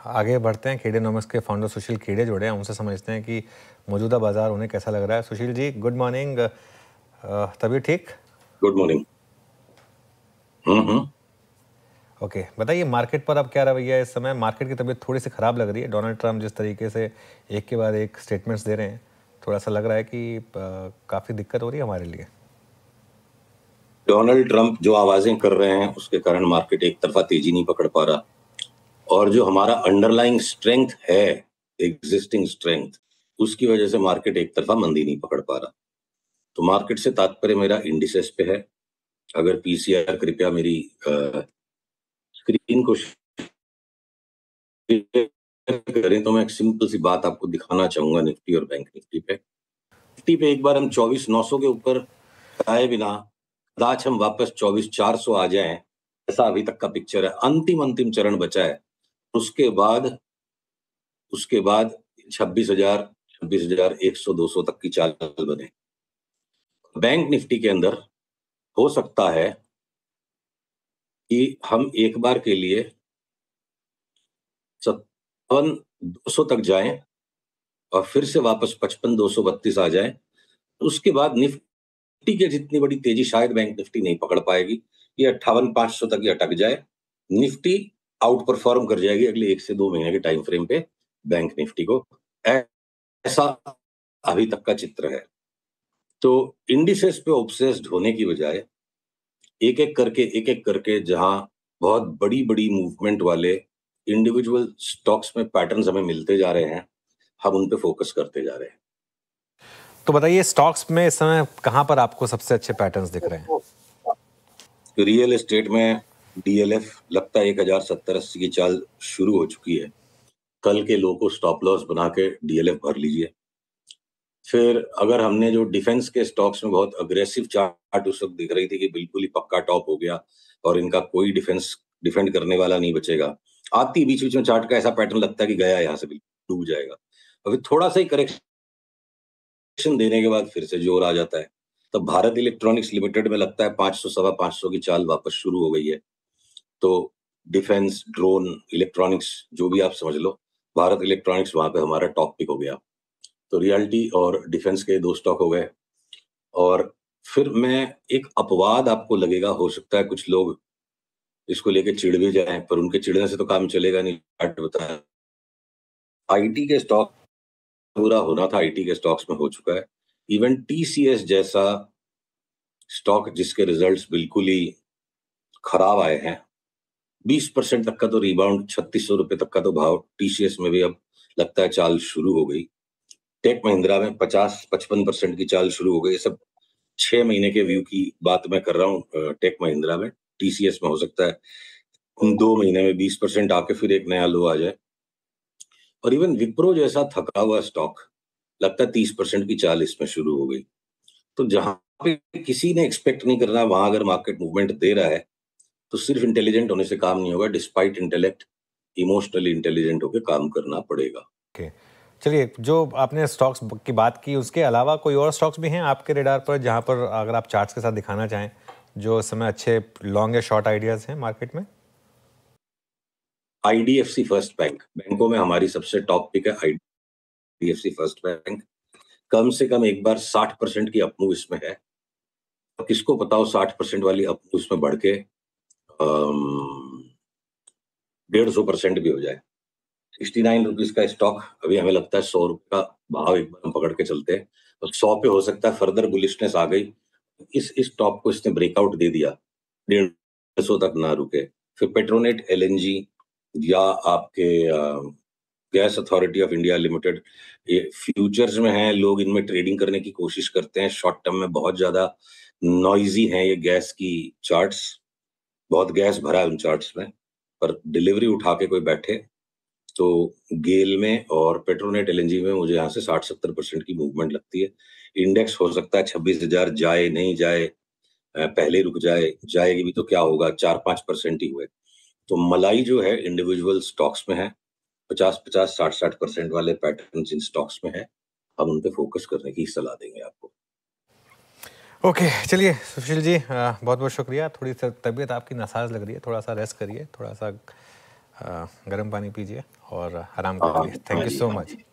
आगे बढ़ते हैं। खेडेनोमिक्स के फाउंडर सुशील खेड़े जुड़े हैं, उनसे समझते हैं कि मौजूदा बाजार उन्हें कैसा लग रहा है। Sushil ji, good morning. तबीयत ठीक? Good morning. ओके, बताइए मार्केट पर अब क्या रवैया है इस समय? मार्केट की तबीयत थोड़ी सी ख़राब लग रही है। डोनाल्ड ट्रंप जिस तरीके से एक के बाद एक स्टेटमेंट्स दे रहे हैं, थोड़ा सा लग रहा है कि काफ़ी दिक्कत हो रही है हमारे लिए। डोनाल्ड ट्रंप जो आवाजें कर रहे हैं उसके कारण मार्केट एक तरफा तेजी नहीं पकड़ पा रहा, और जो हमारा अंडरलाइंग स्ट्रेंथ है, एग्जिस्टिंग स्ट्रेंथ, उसकी वजह से मार्केट एक तरफा मंदी नहीं पकड़ पा रहा। तो मार्केट से तात्पर्य मेरा इंडिसेस पे है। अगर पीसीआर कृपया मेरी स्क्रीन को शेयर करें तो मैं एक सिंपल सी बात आपको दिखाना चाहूंगा निफ्टी और बैंक निफ्टी पे। निफ्टी पे एक बार हम 24,900 के ऊपर आए बिना आज हम वापस 24,400 आ जाएं, ऐसा अभी तक का पिक्चर है। अंतिम चरण बचा है। उसके बाद 26,000, 26,100, 200 तक की चाल बने। बैंक निफ्टी के अंदर हो सकता है कि हम एक बार के लिए 57,200 तक जाएं और फिर से वापस 55,232 आ जाएं। उसके बाद निफ्टी की जितनी बड़ी तेजी शायद बैंक निफ्टी नहीं पकड़ पाएगी। ये 58,500 तक ही अटक जाए। निफ्टी आउट परफॉर्म कर जाएगी अगले 1 से 2 महीने के टाइम फ्रेम पे बैंक निफ्टी को। ऐसा अभी तक का चित्र है। तो इंडिसेस पे ऑब्सेस्ड होने की बजाय एक एक करके जहां बहुत बड़ी बड़ी मूवमेंट वाले इंडिविजुअल स्टॉक्स में पैटर्न्स हमें मिलते जा रहे हैं, हम उन पे फोकस करते जा रहे हैं। तो बताइए स्टॉक्स में इस समय कहाँ पर आपको सबसे अच्छे पैटर्न्स दिख रहे हैं? रियल एस्टेट में डीएलएफ लगता है 1,070-80 की चाल शुरू हो चुकी है। कल के लो को स्टॉप लॉस बना के डीएलएफ भर लीजिए। फिर अगर हमने जो डिफेंस के स्टॉक्स में बहुत अग्रेसिव चार्ट उस वक्त दिख रही थी कि बिल्कुल ही पक्का टॉप हो गया और इनका कोई डिफेंड करने वाला नहीं बचेगा, आती बीच बीच में चार्ट का ऐसा पैटर्न लगता है कि गया यहाँ से बिल्कुल डूब जाएगा, और फिर थोड़ा सा ही करेक्शन देने के बाद फिर से जोर आ जाता है। तब भारत इलेक्ट्रॉनिक्स लिमिटेड में लगता है 500 सवा 500 की चाल वापस शुरू हो गई है। तो डिफेंस, ड्रोन, इलेक्ट्रॉनिक्स जो भी आप समझ लो, भारत इलेक्ट्रॉनिक्स वहां पे हमारा टॉप पिक हो गया। तो रियल्टी और डिफेंस के 2 स्टॉक हो गए। और फिर मैं एक अपवाद आपको लगेगा, हो सकता है कुछ लोग इसको लेके चिढ़ भी जाएं, पर उनके चिढ़ने से तो काम चलेगा नहीं। चार्ट बताया आईटी के स्टॉक पूरा होना था, आईटी के स्टॉक्स में हो चुका है। इवन टीसीएस जैसा स्टॉक जिसके रिजल्ट्स बिल्कुल ही खराब आए हैं, 20% तक का तो रिबाउंड, 3600 रुपए तक का तो भाव टीसीएस में भी अब लगता है चाल शुरू हो गई। टेक महिंद्रा में 50-55% की चाल शुरू हो गई। ये सब 6 महीने के व्यू की बात मैं कर रहा हूँ। टेक महिंद्रा में, टीसीएस में हो सकता है उन 2 महीने में 20% आके फिर एक नया लो आ जाए। और इवन विप्रो जैसा थका हुआ स्टॉक लगता है 30% की चाल इसमें शुरू हो गई। तो जहां पे किसी ने एक्सपेक्ट नहीं करना, वहां अगर मार्केट मूवमेंट दे रहा है तो सिर्फ इंटेलिजेंट होने से काम नहीं होगा, डिस्पाइट इंटेलेक्ट इमोशनली इंटेलिजेंट होकर काम करना पड़ेगा। ओके, चलिए, जो आपने स्टॉक्स की बात की उसके अलावा कोई और स्टॉक्स भी हैं आपके रेडार पर जहां पर अगर आप चार्ट्स के साथ दिखाना चाहें, जो इस समय अच्छे लॉन्ग या शॉर्ट आइडियाज हैं मार्केट में? आईडीएफसी फर्स्ट बैंक, बैंकों में हमारी सबसे टॉप पिक है आईडीएफसी फर्स्ट बैंक। कम से कम एक बार 60% की अपमूव इसमें है। तो किसको पता हो 60% वाली अपमूव इसमें बढ़ के 150% भी हो जाए। 69 रुपीज का स्टॉक अभी हमें लगता है 100 रुपए का भाव एक बार हम पकड़ के चलते हैं, तो 100 पे हो सकता है फर्दर बुलिशनेस आ गई। इस टॉप को इसने ब्रेकआउट दे दिया, 150 तक ना रुके। फिर पेट्रोनेट एलएनजी या आपके gas authority of India limited, ये फ्यूचर्स में है, लोग इनमें ट्रेडिंग करने की कोशिश करते हैं। शॉर्ट टर्म में बहुत ज्यादा नॉइजी है ये गैस की चार्ट्स, बहुत गैस भरा है उन चार्ट्स में, पर डिलीवरी उठा के कोई बैठे तो गेल में और पेट्रोनेट एलएनजी में मुझे यहाँ से 60-70% की मूवमेंट लगती है। इंडेक्स हो सकता है 26,000 जाए, नहीं जाए, पहले रुक जाए, जाएगी भी तो क्या होगा, 4-5% ही हुए। तो मलाई जो है इंडिविजुअल स्टॉक्स में है, 50-50, 60-60% वाले पैटर्न इन स्टॉक्स में है। हम उन पे फोकस करने की सलाह देंगे आपको। ओके, चलिए सुशील जी, बहुत बहुत शुक्रिया। थोड़ी सी तबीयत आपकी नासाज लग रही है, थोड़ा सा रेस्ट करिए, थोड़ा सा गर्म पानी पीजिए और आराम हाँ करिए। थैंक हाँ यू जी, सो हाँ मच। जी।